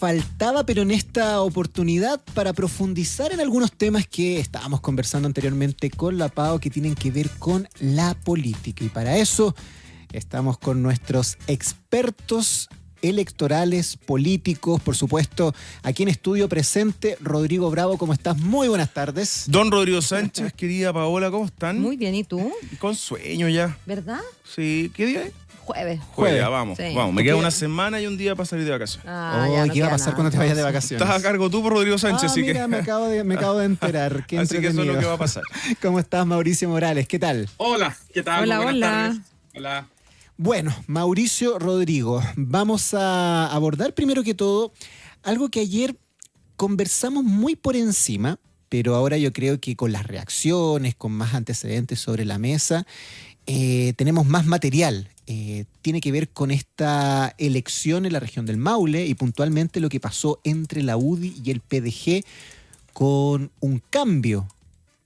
faltaba, pero en esta oportunidad para profundizar en algunos temas que estábamos conversando anteriormente con la Pao que tienen que ver con la política. Y para eso estamos con nuestros expertos electorales, políticos, por supuesto, aquí en estudio presente, Rodrigo Bravo, ¿cómo estás? Muy buenas tardes. Don Rodrigo Sánchez, querida Paola, ¿cómo están? Muy bien, ¿y tú? Con sueño ya. ¿Verdad? Sí, ¿qué día es? Jueves. Jueves, vamos, Sí. vamos. Me queda una semana y un día para salir de vacaciones. ¿Qué iba a pasar cuando te vayas de vacaciones? Estás a cargo tú por Rodrigo Sánchez, así mira, que... me acabo de enterar. Qué así que eso es lo que va a pasar. ¿Cómo estás, Mauricio Morales? ¿Qué tal? Hola, ¿qué tal? Hola, Muy buenas hola. tardes. Hola. Bueno, Mauricio, Rodrigo, vamos a abordar primero que todo algo que ayer conversamos muy por encima, pero ahora yo creo que con las reacciones, con más antecedentes sobre la mesa, tenemos más material. Tiene que ver con esta elección en la región del Maule y puntualmente lo que pasó entre la UDI y el PDG con un cambio.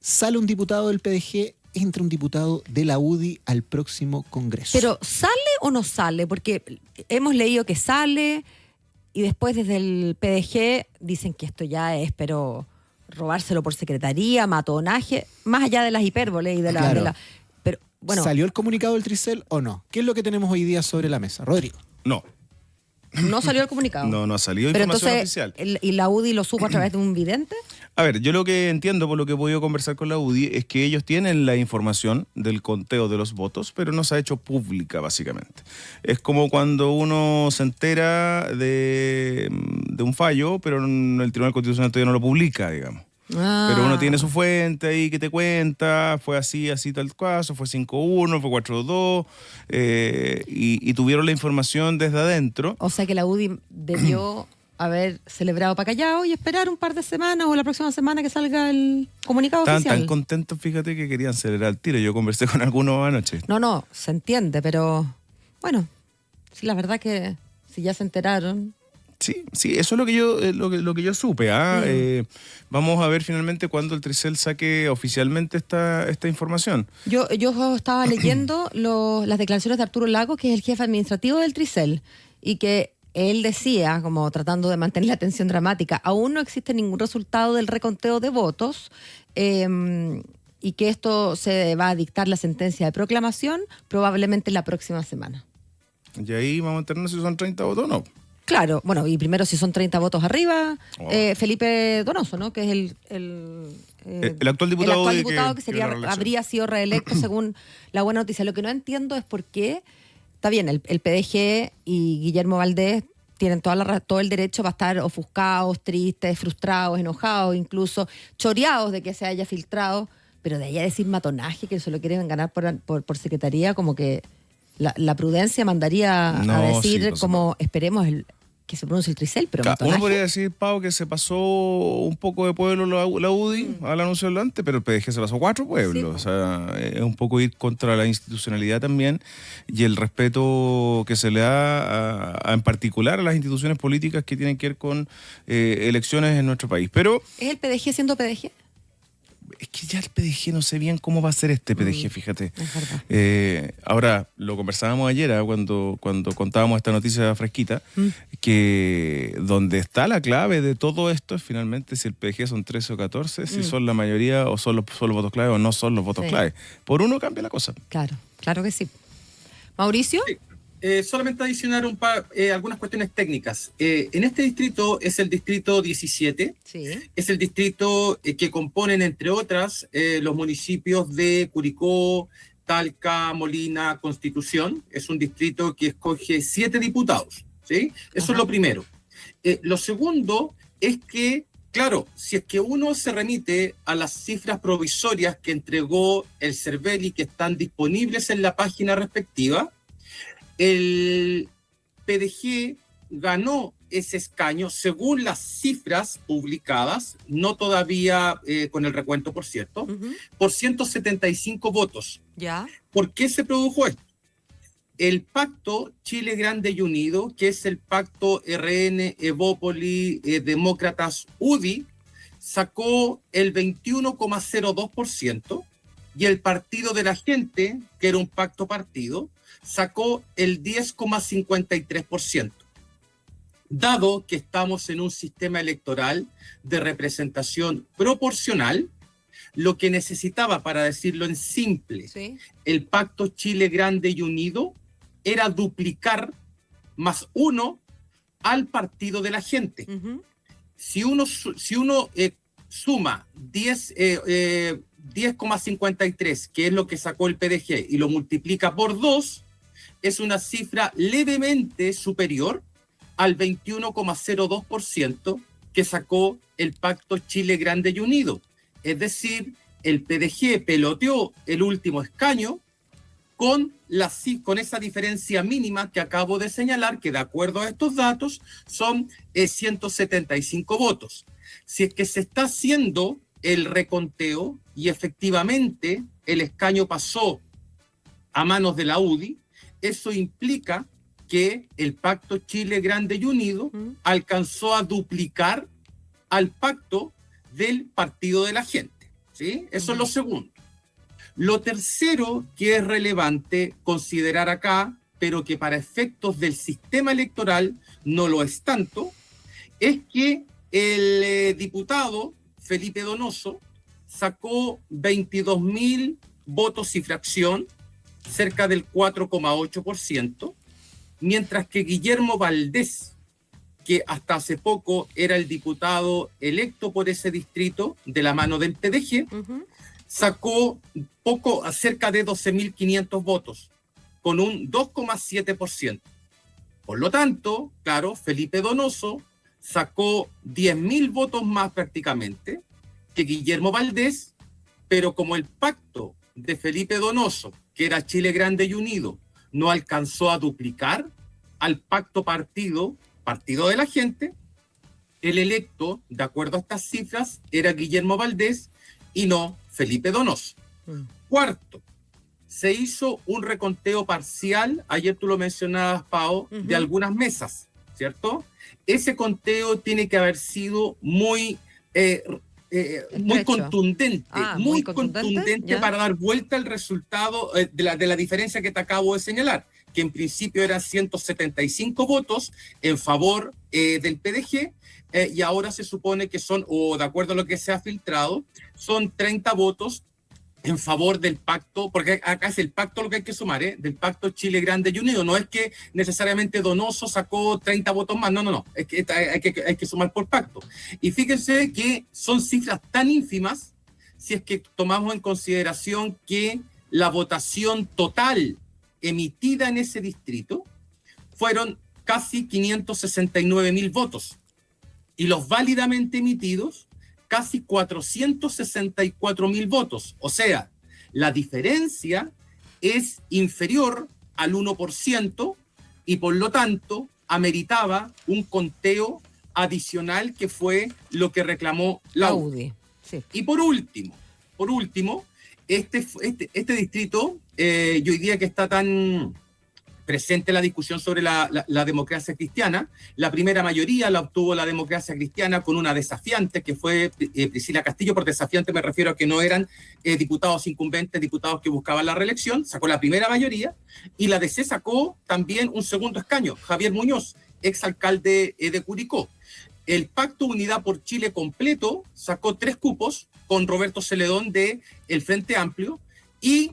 Sale un diputado del PDG, entra un diputado de la UDI al próximo Congreso. Pero ¿sale o no sale? Porque hemos leído que sale y después desde el PDG dicen que esto ya es, pero robárselo por secretaría, matonaje, más allá de las hipérboles y de la... Claro. Pero bueno, ¿Salió el comunicado del Tricel o no? ¿Qué es lo que tenemos hoy día sobre la mesa? Rodrigo. No, no salió el comunicado. no ha salido Pero información entonces, oficial. ¿y la UDI lo supo a través de un vidente? A ver, yo lo que entiendo por lo que he podido conversar con la UDI es que ellos tienen la información del conteo de los votos, pero no se ha hecho pública, básicamente. Es como cuando uno se entera de un fallo, pero el Tribunal Constitucional todavía no lo publica, digamos. Pero uno tiene su fuente ahí que te cuenta, fue así tal caso, fue 5-1, fue 4-2, y tuvieron la información desde adentro. O sea que la UDI debió haber celebrado para Callao y esperar un par de semanas o la próxima semana que salga el comunicado Estaban oficial. tan contentos, fíjate, que querían celebrar el tiro. Yo conversé con algunos anoche. No, se entiende, pero bueno, sí, la verdad que si ya se enteraron. Sí, eso es lo que yo supe. Vamos a ver finalmente cuando el Tricel saque oficialmente esta información. Yo estaba leyendo las declaraciones de Arturo Lagos, que es el jefe administrativo del Tricel, y que él decía, como tratando de mantener la tensión dramática, aún no existe ningún resultado del reconteo de votos, y que esto se va a dictar la sentencia de proclamación probablemente la próxima semana. Y ahí vamos a enterarnos si son 30 votos o no. Claro, bueno, y primero si son 30 votos arriba, Felipe Donoso, ¿no? Que es el actual diputado, que habría sido reelecto según la buena noticia. Lo que no entiendo es por qué, está bien, el PDG y Guillermo Valdés tienen todo el derecho para estar ofuscados, tristes, frustrados, enojados, incluso choreados de que se haya filtrado, pero de ahí a decir matonaje, que solo quieren ganar por secretaría, como que la prudencia mandaría a decir como esperemos que se pronuncie el Tricel, pero Uno matonaje. podría decir, Pau, que se pasó un poco de pueblo la UDI al anuncio del antes, pero el PDG se pasó 4 pueblos. Sí. O sea, es un poco ir contra la institucionalidad también y el respeto que se le da en particular a las instituciones políticas que tienen que ver con elecciones en nuestro país. Pero ¿Es el PDG siendo PDG? es que ya el PDG no sé bien cómo va a ser este PDG, fíjate. Es verdad. Ahora, lo conversábamos ayer cuando contábamos esta noticia fresquita, que donde está la clave de todo esto es finalmente si el PDG son 13 o 14, si son la mayoría o son los votos clave o no son los votos clave. Por uno cambia la cosa. Claro que sí. ¿Mauricio? Sí. Solamente adicionar algunas cuestiones técnicas. En este distrito es el distrito 17, Sí. es el distrito que componen, entre otras, los municipios de Curicó, Talca, Molina, Constitución. Es un distrito que escoge 7 diputados, ¿sí? Eso es lo primero. Lo segundo es que, claro, si es que uno se remite a las cifras provisorias que entregó el CERVEL y que están disponibles en la página respectiva, el PDG ganó ese escaño según las cifras publicadas, no todavía con el recuento, por cierto, por 175 votos. Ya. ¿Por qué se produjo esto? El pacto Chile Grande y Unido, que es el pacto RN, Evópoli, Demócratas, UDI, sacó el 21,02% y el Partido de la Gente, que era un pacto partido, sacó el 10,53%. dado que estamos en un sistema electoral de representación proporcional, lo que necesitaba, para decirlo en simple, Sí. el Pacto Chile Grande y Unido era duplicar +1 al partido de la gente. Ujú. Si uno suma 10,53, que es lo que sacó el PDG, y lo multiplica por 2, es una cifra levemente superior al 21,02% que sacó el Pacto Chile Grande y Unido. Es decir, el PDG peloteó el último escaño con esa diferencia mínima que acabo de señalar, que de acuerdo a estos datos son 175 votos. Si es que se está haciendo el reconteo y efectivamente el escaño pasó a manos de la UDI, eso implica que el Pacto Chile Grande y Unido alcanzó a duplicar al pacto del Partido de la Gente, ¿sí? Eso es lo segundo. Lo tercero que es relevante considerar acá, pero que para efectos del sistema electoral no lo es tanto, es que el diputado Felipe Donoso sacó 22.000 votos y fracción, cerca del 4,8%, mientras que Guillermo Valdés, que hasta hace poco era el diputado electo por ese distrito de la mano del PDG, sacó cerca de 12.500 votos, con un 2,7%. Por lo tanto, claro, Felipe Donoso sacó 10.000 votos más prácticamente que Guillermo Valdés, pero como el pacto de Felipe Donoso, que era Chile Grande y Unido, no alcanzó a duplicar al pacto partido de la gente, el electo, de acuerdo a estas cifras, era Guillermo Valdés y no Felipe Donoso. Cuarto, se hizo un reconteo parcial, ayer tú lo mencionabas, Pao, de algunas mesas, ¿cierto? Ese conteo tiene que haber sido muy contundente, muy contundente para dar vuelta al resultado de la diferencia que te acabo de señalar, que en principio eran 175 votos en favor del PDG, y ahora se supone que son, o de acuerdo a lo que se ha filtrado, son 30 votos en favor del pacto, porque acá es el pacto lo que hay que sumar, del Pacto Chile Grande y Unido. No es que necesariamente Donoso sacó 30 votos más, no, es que hay que sumar por pacto. Y fíjense que son cifras tan ínfimas si es que tomamos en consideración que la votación total emitida en ese distrito fueron casi 569.000 votos y los válidamente emitidos casi 464.000 votos. O sea, la diferencia es inferior al 1% y por lo tanto ameritaba un conteo adicional, que fue lo que reclamó la UDI. Sí. Y por último, este distrito, yo diría que está tan presente la discusión sobre la democracia cristiana. La primera mayoría la obtuvo la democracia cristiana con una desafiante, que fue Priscila Castillo. Por desafiante me refiero a que no eran diputados incumbentes, diputados que buscaban la reelección. Sacó la primera mayoría, y la DC sacó también un segundo escaño, Javier Muñoz, exalcalde de Curicó. El Pacto Unidad por Chile completo sacó 3 cupos con Roberto Celedón de el Frente Amplio, y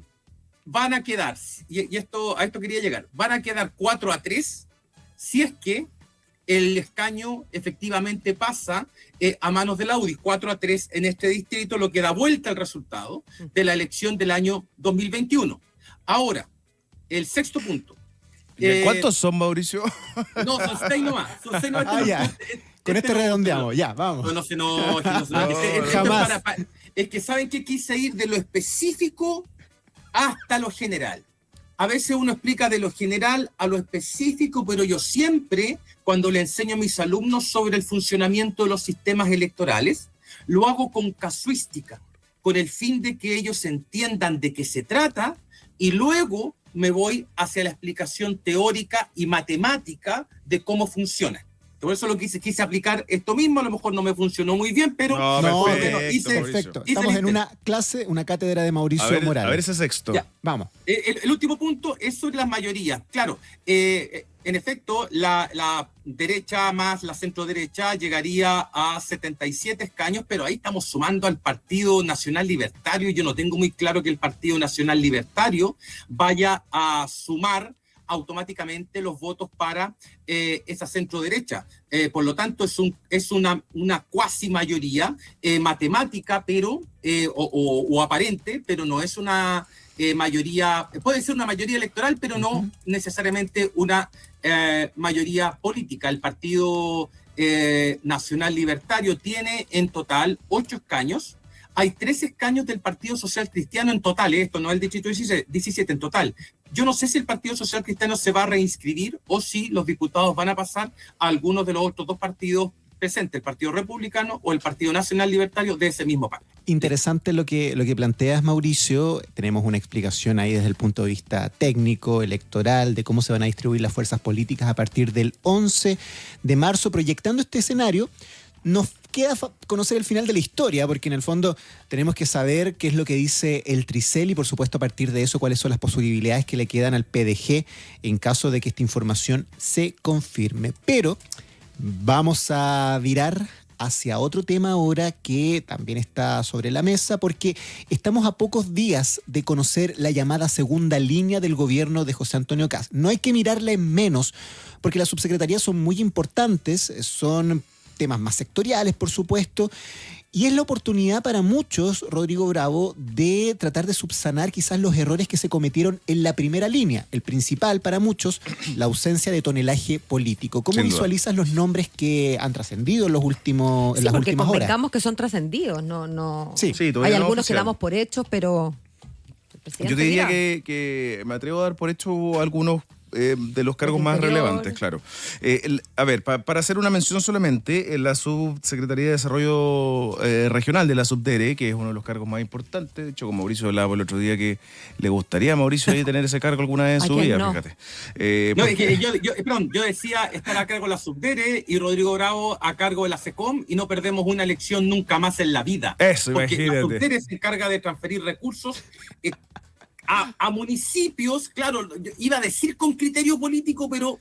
van a quedar, y a esto quería llegar, van a quedar 4-3 si es que el escaño efectivamente pasa a manos de la UDI, 4-3 en este distrito, lo que da vuelta al resultado de la elección del año 2021. Ahora, el sexto punto. ¿Cuántos son, Mauricio? No, son 6 nomás. Son 6 nomás. Ya. Con este redondeamos, ya, vamos. Jamás. Es que saben que quise ir de lo específico hasta lo general. A veces uno explica de lo general a lo específico, pero yo siempre, cuando le enseño a mis alumnos sobre el funcionamiento de los sistemas electorales, lo hago con casuística, con el fin de que ellos entiendan de qué se trata, y luego me voy hacia la explicación teórica y matemática de cómo funciona. Por eso lo quise aplicar esto mismo. A lo mejor no me funcionó muy bien, pero perfecto. Estamos en una clase, una cátedra de Mauricio Morales. A ver ese sexto. Ya. Vamos. El último punto es sobre las mayorías. Claro, en efecto, la derecha más la centro derecha llegaría a 77 escaños, pero ahí estamos sumando al Partido Nacional Libertario, y yo no tengo muy claro que el Partido Nacional Libertario vaya a sumar automáticamente los votos para esa centro derecha. Por lo tanto, es una cuasi mayoría matemática, pero o aparente, pero no es una mayoría, puede ser una mayoría electoral, pero no necesariamente una mayoría política. El Partido Nacional Libertario tiene en total 8 escaños. Hay 3 escaños del Partido Social Cristiano en total, esto no es el distrito 17 en total. Yo no sé si el Partido Social Cristiano se va a reinscribir o si los diputados van a pasar a algunos de los otros 2 partidos presentes, el Partido Republicano o el Partido Nacional Libertario de ese mismo partido. Interesante lo que planteas, Mauricio. Tenemos una explicación ahí desde el punto de vista técnico, electoral, de cómo se van a distribuir las fuerzas políticas a partir del 11 de marzo. Proyectando este escenario, nos queda conocer el final de la historia, porque en el fondo tenemos que saber qué es lo que dice el Tricel y, por supuesto, a partir de eso, cuáles son las posibilidades que le quedan al PDG en caso de que esta información se confirme. Pero vamos a virar hacia otro tema ahora que también está sobre la mesa, porque estamos a pocos días de conocer la llamada segunda línea del gobierno de José Antonio Kast. No hay que mirarla en menos, porque las subsecretarías son muy importantes, son temas más sectoriales, por supuesto, y es la oportunidad para muchos, Rodrigo Bravo, de tratar de subsanar quizás los errores que se cometieron en la primera línea. El principal para muchos, la ausencia de tonelaje político. ¿Cómo visualizas los nombres que han trascendido en las últimas horas? Porque convengamos que son trascendidos, no. Sí, hay algunos que damos por hechos, pero yo te diría que me atrevo a dar por hecho algunos de los cargos más relevantes, claro. A ver, para hacer una mención solamente, en la Subsecretaría de Desarrollo Regional de la Subdere, que es uno de los cargos más importantes, de hecho, con Mauricio hablábamos el otro día que le gustaría a Mauricio tener ese cargo alguna vez en su vida, no? Fíjate. Yo decía estar a cargo de la Subdere y Rodrigo Bravo a cargo de la SECOM, y no perdemos una elección nunca más en la vida. Eso, porque imagínate. la Subdere se encarga de transferir recursos a municipios, claro, iba a decir con criterio político, pero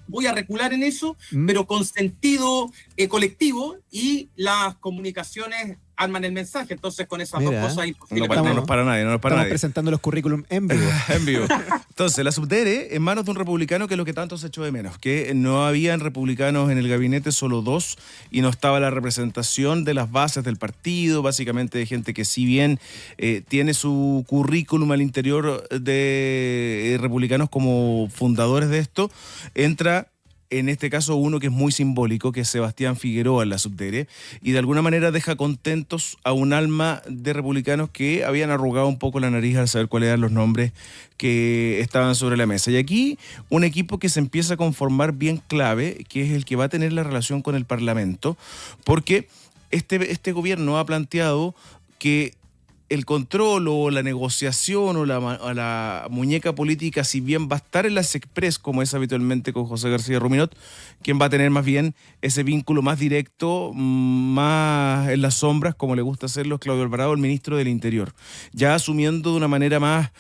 voy a recular en eso, pero con sentido colectivo, y las comunicaciones arman el mensaje. Entonces, con esas dos cosas imposible. No nos para nadie. Estamos presentando los currículum en vivo. En vivo. Entonces, la Subdere en manos de un republicano, que es lo que tanto se echó de menos, que no habían republicanos en el gabinete, solo 2, y no estaba la representación de las bases del partido, básicamente de gente que, si bien tiene su currículum al interior de republicanos como fundadores de esto, entra en este caso uno que es muy simbólico, que es Sebastián Figueroa en la Subdere, y de alguna manera deja contentos a un alma de republicanos que habían arrugado un poco la nariz al saber cuáles eran los nombres que estaban sobre la mesa. Y aquí un equipo que se empieza a conformar bien clave, que es el que va a tener la relación con el Parlamento, porque este gobierno ha planteado que el control o la negociación o la muñeca política, si bien va a estar en la SECPRES, como es habitualmente con José García Ruminot, quien va a tener más bien ese vínculo más directo, más en las sombras, como le gusta hacerlo Claudio Alvarado, el ministro del Interior, ya asumiendo de una manera más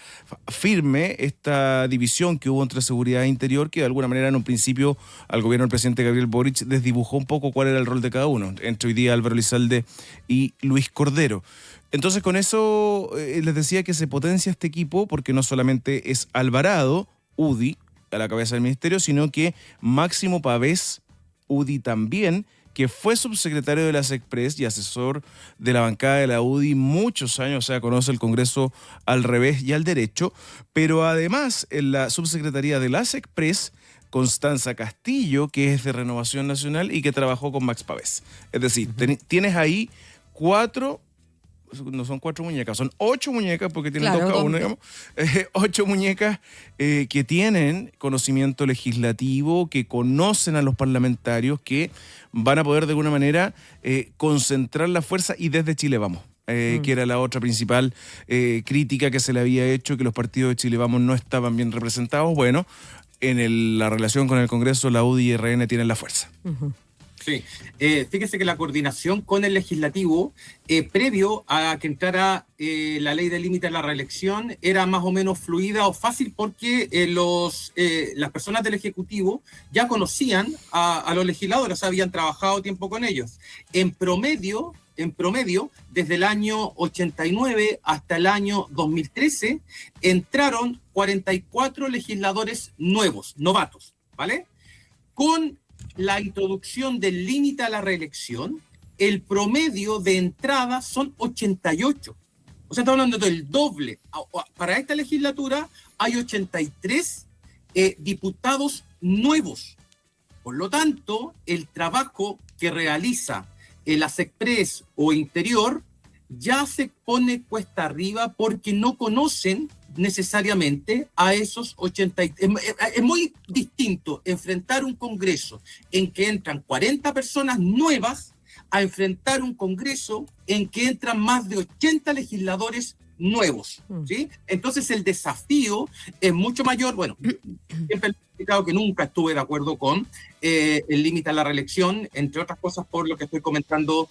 firme esta división que hubo entre seguridad e interior, que de alguna manera en un principio al gobierno del presidente Gabriel Boric desdibujó un poco cuál era el rol de cada uno, entre hoy día Álvaro Elizalde y Luis Cordero. Entonces, con eso les decía que se potencia este equipo, porque no solamente es Alvarado, UDI, a la cabeza del ministerio, sino que Máximo Pavés, UDI también, que fue subsecretario de la SECPRES y asesor de la bancada de la UDI muchos años, o sea, conoce el Congreso al revés y al derecho, pero además en la subsecretaría de la SECPRES, Constanza Castillo, que es de Renovación Nacional y que trabajó con Max Pavés. Es decir, tienes ahí 4... no son 4 muñecas, son 8 muñecas, porque tienen 2 cada uno, digamos. 8 muñecas que tienen conocimiento legislativo, que conocen a los parlamentarios, que van a poder de alguna manera concentrar la fuerza, y desde Chile Vamos. Que era la otra principal crítica que se le había hecho, que los partidos de Chile Vamos no estaban bien representados. Bueno, en la relación con el Congreso, la UDI y RN tienen la fuerza. Sí, fíjese que la coordinación con el legislativo, previo a que entrara la ley de límite a la reelección, era más o menos fluida o fácil porque las personas del Ejecutivo ya conocían a los legisladores, habían trabajado tiempo con ellos. En promedio, desde el año 89 hasta el año 2013, entraron 44 legisladores nuevos, novatos, ¿vale? Con la introducción del límite a la reelección, el promedio de entrada son 88. O sea, estamos hablando del doble. Para esta legislatura hay 83 diputados nuevos. Por lo tanto, el trabajo que realiza el ASECPRES o Interior ya se pone cuesta arriba porque no conocen necesariamente a esos 80. Es muy distinto enfrentar un congreso en que entran 40 personas nuevas a enfrentar un congreso en que entran más de 80 legisladores nuevos, ¿sí? Entonces el desafío es mucho mayor. Bueno, siempre he explicado que nunca estuve de acuerdo con el límite a la reelección, entre otras cosas por lo que estoy comentando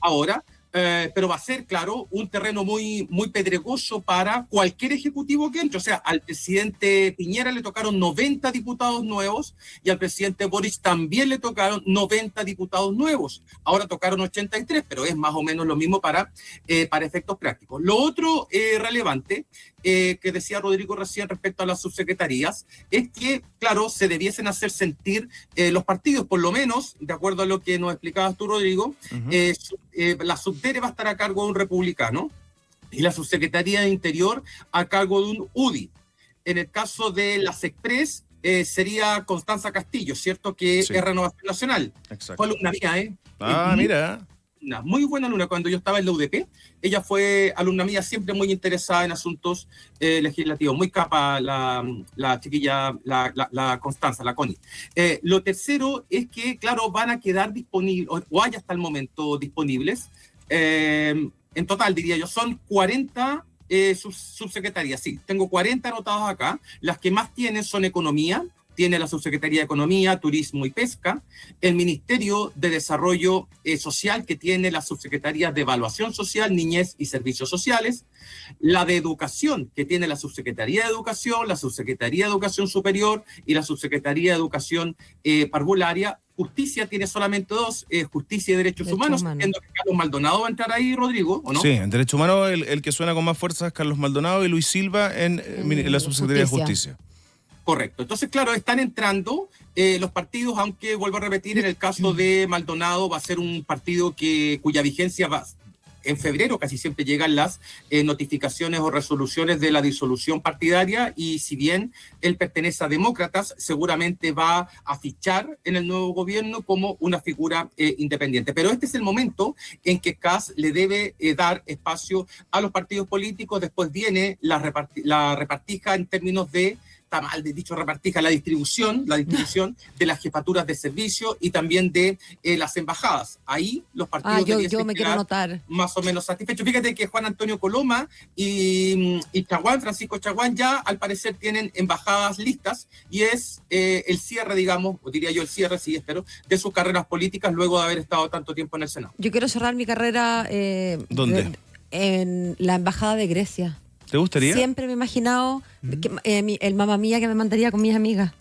ahora. Pero va a ser, claro, un terreno muy, muy pedregoso para cualquier ejecutivo que entre. O sea, al presidente Piñera le tocaron 90 diputados nuevos y al presidente Boric también le tocaron 90 diputados nuevos. Ahora tocaron 83, pero es más o menos lo mismo para efectos prácticos. Lo otro relevante que decía Rodrigo recién respecto a las subsecretarías es que, claro, se debiesen hacer sentir los partidos, por lo menos, de acuerdo a lo que nos explicabas tú, Rodrigo, la subdere va a estar a cargo de un republicano y la subsecretaría de Interior a cargo de un UDI. En el caso de la SECPRES, sería Constanza Castillo, ¿cierto? Que Sí. es Renovación Nacional. Exacto. Fue alumna mía, ¿eh? Mira. Una muy buena alumna cuando yo estaba en la UDP. Ella fue alumna mía, siempre muy interesada en asuntos legislativos. Muy capa la chiquilla, la Constanza, la Connie. Lo tercero es que, claro, van a quedar disponibles, o hay hasta el momento disponibles, en total, diría yo, son 40 subsecretarías. Sí, tengo 40 anotados acá. Las que más tienen son Economía, tiene la Subsecretaría de Economía, Turismo y Pesca, el Ministerio de Desarrollo Social, que tiene la Subsecretaría de Evaluación Social, Niñez y Servicios Sociales, la de Educación, que tiene la Subsecretaría de Educación, la Subsecretaría de Educación Superior y la Subsecretaría de Educación Parvularia. Justicia tiene solamente dos, Justicia y Derechos Humanos. Entiendo que Carlos Maldonado va a entrar ahí, Rodrigo, ¿o no? Sí, en Derechos Humanos el que suena con más fuerza es Carlos Maldonado y Luis Silva en la Subsecretaría de Justicia. Correcto. Entonces, claro, están entrando los partidos, aunque vuelvo a repetir, en el caso de Maldonado va a ser un partido cuya vigencia va en febrero, casi siempre llegan las notificaciones o resoluciones de la disolución partidaria, y si bien él pertenece a Demócratas, seguramente va a fichar en el nuevo gobierno como una figura independiente. Pero este es el momento en que Kast le debe dar espacio a los partidos políticos. Después viene la repartija en términos de, está mal de dicho repartija, la distribución de las jefaturas de servicio y también de las embajadas. Ahí los partidos yo me quiero anotar. Más o menos satisfechos. Fíjate que Juan Antonio Coloma y Chaguán, Francisco Chaguán, ya al parecer tienen embajadas listas, y es el cierre, digamos, o diría yo el cierre, sí, espero, de sus carreras políticas luego de haber estado tanto tiempo en el Senado. Yo quiero cerrar mi carrera ¿Dónde? En la embajada de Grecia. ¿Te gustaría? Siempre me he imaginado que, el Mamma Mía que me mandaría con mis amigas.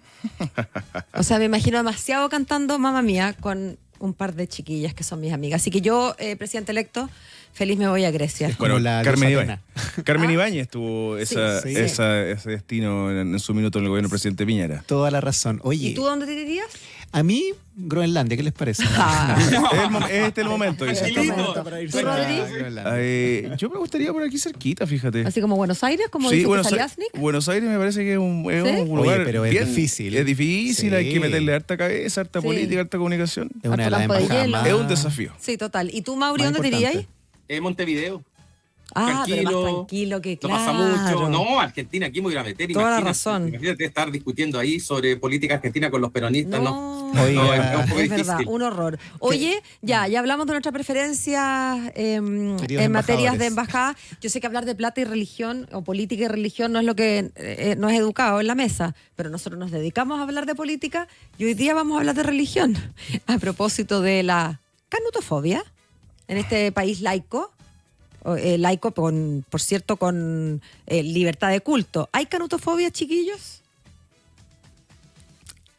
O sea, me imagino demasiado cantando Mamma Mía con un par de chiquillas que son mis amigas. Así que yo, presidente electo, feliz me voy a Grecia. Bueno, la Carmen Luz Ibáñez. Carmen Ibáñez tuvo ese destino en su minuto en el gobierno del presidente Piñera. Toda la razón. Oye, ¿Y tú dónde te dirías? a mí, Groenlandia, ¿qué les parece? Este es el momento, dice. Qué lindo. ¿Tú, Rodri? Groenlandia. Yo me gustaría por aquí cerquita, fíjate. Así como Buenos Aires, como Sí, dice Buenos Saliasnik. Buenos Aires me parece que es un Oye, lugar pero es difícil. Es difícil, Sí. hay que meterle harta cabeza, harta Sí. política, harta comunicación. Es una de las Harto campo de embajadas hielo. más... Es un desafío. Sí, total. ¿Y tú, Mauri, más dónde te irías? importante. Montevideo. Pero más tranquilo que no pasa mucho. No, Argentina, aquí me voy a meter. Toda la razón. Imagínate estar discutiendo ahí sobre política argentina con los peronistas. Oiga, es verdad, un horror. Oye, ya hablamos de nuestra preferencia en materias de embajada. Yo sé que hablar de plata y religión, o política y religión, no es lo que no es educado en la mesa, pero nosotros nos dedicamos a hablar de política y hoy día vamos a hablar de religión. A propósito de la canutofobia en este país laico. Laico, por cierto, con libertad de culto. ¿Hay canutofobia, chiquillos?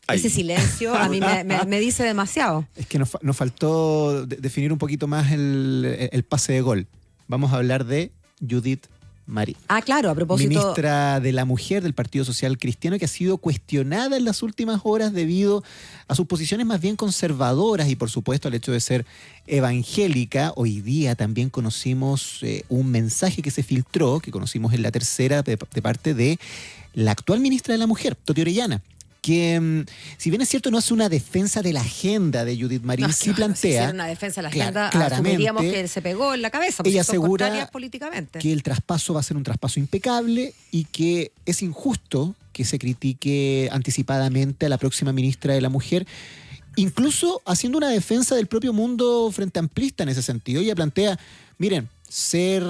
Ese silencio a mí me dice demasiado. Es que nos faltó definir un poquito más el pase de gol. Vamos a hablar de Judith Marín. Claro, a propósito. Ministra de la Mujer del Partido Social Cristiano, que ha sido cuestionada en las últimas horas debido a sus posiciones más bien conservadoras y, por supuesto, al hecho de ser evangélica. Hoy día también conocimos un mensaje que se filtró, que conocimos en La Tercera, de parte de la actual ministra de la Mujer, Toti Orellana, que, si bien es cierto, no hace una defensa de la agenda de Judith Marín, sí plantea. Si una defensa de la agenda, asumiríamos que se pegó en la cabeza, porque ella son asegura contrarias políticamente. Que el traspaso va a ser un traspaso impecable y que es injusto que se critique anticipadamente a la próxima ministra de la Mujer, incluso haciendo una defensa del propio mundo frente amplista en ese sentido. Ella plantea, miren, ser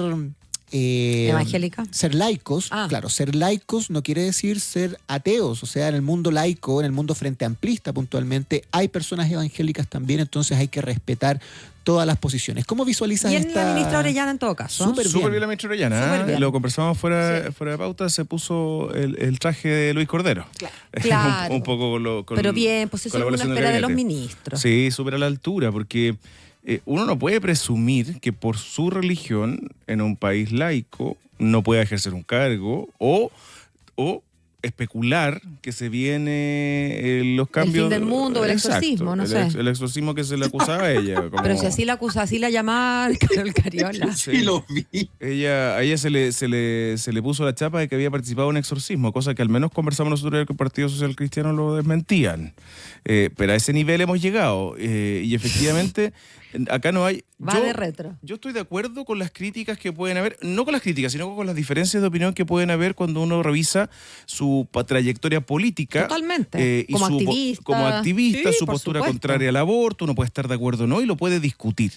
evangélica. Ser laicos, claro, ser laicos no quiere decir ser ateos. O sea, en el mundo laico, en el mundo frente amplista puntualmente, hay personas evangélicas también, entonces hay que respetar todas las posiciones. ¿Cómo visualizas bien esta? La ministra Orellana en todo caso. Súper bien la ministra Orellana. Lo conversamos fuera de pauta, se puso el traje de Luis Cordero. Claro. un poco con lo Pero bien, pues eso es una espera de los ministros. Sí, súper a la altura, porque uno no puede presumir que por su religión en un país laico no pueda ejercer un cargo o especular que se viene los cambios. El fin del mundo, el exorcismo, no sé. El exorcismo que se le acusaba a ella. Pero si así la acusa, así la llamaba Carol Cariola. Sí, lo vi. A ella se le puso la chapa de que había participado en un exorcismo, cosa que al menos conversamos nosotros que el Partido Social Cristiano lo desmentían. Pero a ese nivel hemos llegado. Y efectivamente, acá no hay. Va de retro. Yo estoy de acuerdo con las críticas que pueden haber, no con las críticas, sino con las diferencias de opinión que pueden haber cuando uno revisa su trayectoria política. Totalmente. Como activista, sí, su postura supuesto. contraria al aborto, uno puede estar de acuerdo o no y lo puede discutir.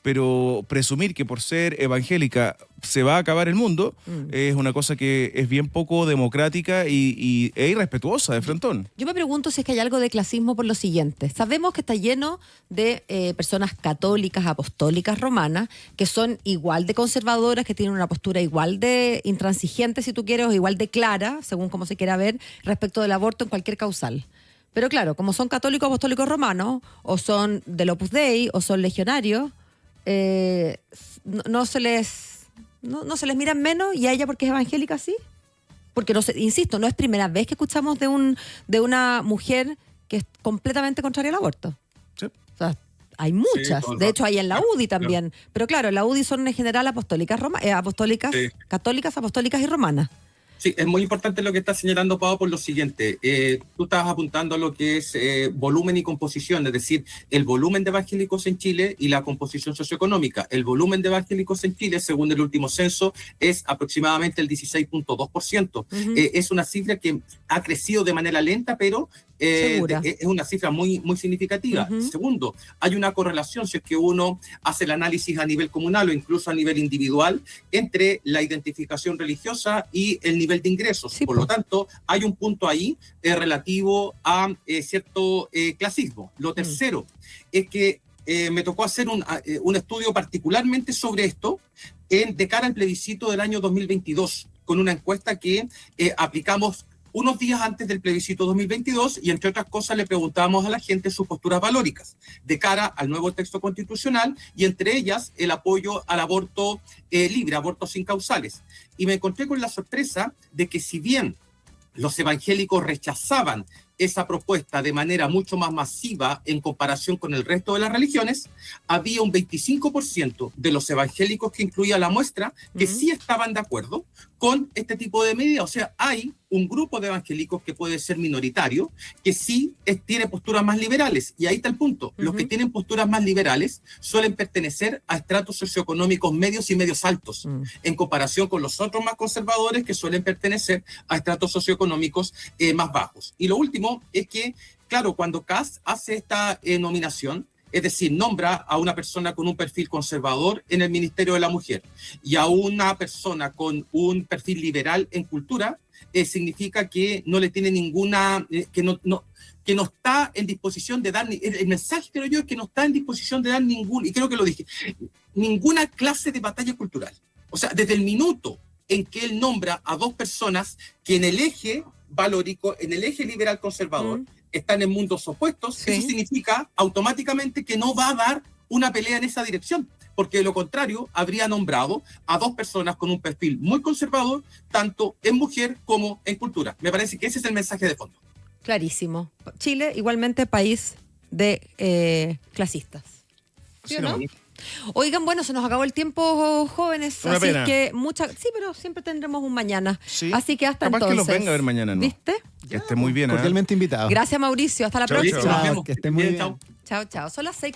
Pero presumir que por ser evangélica se va a acabar el mundo es una cosa que es bien poco democrática e irrespetuosa de frontón. Yo me pregunto si es que hay algo de clasismo por lo siguiente. Sabemos que está lleno de personas católicas, apostólicas, romanas, que son igual de conservadoras, que tienen una postura igual de intransigente, si tú quieres, o igual de clara, según como se quiera ver, respecto del aborto en cualquier causal. Pero claro, como son católicos, apostólicos romanos, o son del Opus Dei, o son legionarios, no se les miran menos, y a ella porque es evangélica sí. Porque, insisto, no es primera vez que escuchamos de una mujer que es completamente contraria al aborto. Sí. O sea, hay muchas. Sí, de hecho, hay en la UDI también. Claro. Pero claro, en la UDI son en general apostólicas, Sí. católicas, apostólicas y romanas. Sí, es muy importante lo que está señalando Pau por lo siguiente. Tú estabas apuntando a lo que es volumen y composición, es decir, el volumen de evangélicos en Chile y la composición socioeconómica. El volumen de evangélicos en Chile, según el último censo, es aproximadamente el 16.2%. Es una cifra que ha crecido de manera lenta, pero es una cifra muy, muy significativa. Segundo, hay una correlación, si es que uno hace el análisis a nivel comunal o incluso a nivel individual, entre la identificación religiosa y el nivel de ingresos. Sí, por lo tanto, hay un punto ahí relativo a cierto clasismo. Lo tercero es que me tocó hacer un estudio particularmente sobre esto de cara al plebiscito del año 2022, con una encuesta que aplicamos unos días antes del plebiscito 2022 y, entre otras cosas, le preguntábamos a la gente sus posturas valóricas de cara al nuevo texto constitucional y, entre ellas, el apoyo al aborto libre, abortos sin causales. Y me encontré con la sorpresa de que, si bien los evangélicos rechazaban esa propuesta de manera mucho más masiva en comparación con el resto de las religiones, había un 25% de los evangélicos que incluía la muestra que sí estaban de acuerdo con este tipo de medidas. O sea, hay un grupo de evangélicos que puede ser minoritario, que sí tiene posturas más liberales. Y ahí está el punto. Los que tienen posturas más liberales suelen pertenecer a estratos socioeconómicos medios y medios altos, en comparación con los otros más conservadores que suelen pertenecer a estratos socioeconómicos más bajos. Y lo último es que, claro, cuando Kast hace esta nominación, es decir, nombra a una persona con un perfil conservador en el Ministerio de la Mujer y a una persona con un perfil liberal en cultura, significa que no le tiene ninguna, que no está en disposición de dar, el mensaje creo yo es que no está en disposición de dar y creo que lo dije, ninguna clase de batalla cultural. O sea, desde el minuto en que él nombra a dos personas que en el eje valórico, en el eje liberal conservador, están en mundos opuestos, eso significa automáticamente que no va a dar una pelea en esa dirección, porque de lo contrario habría nombrado a dos personas con un perfil muy conservador, tanto en mujer como en cultura. Me parece que ese es el mensaje de fondo. Clarísimo. Chile, igualmente, país de clasistas. ¿Sí o no? Oigan, bueno, se nos acabó el tiempo, jóvenes. Una así pena. que sí, pero siempre tendremos un mañana. Sí. Así que hasta Capaz entonces. que los venga a ver mañana, ¿no? ¿Viste? Que esté muy bien. Cordialmente invitado. Gracias, Mauricio. Hasta la Chau, próxima. chau. Chao, que esté muy bien. Chao. Chao, chao. Son las 6:00.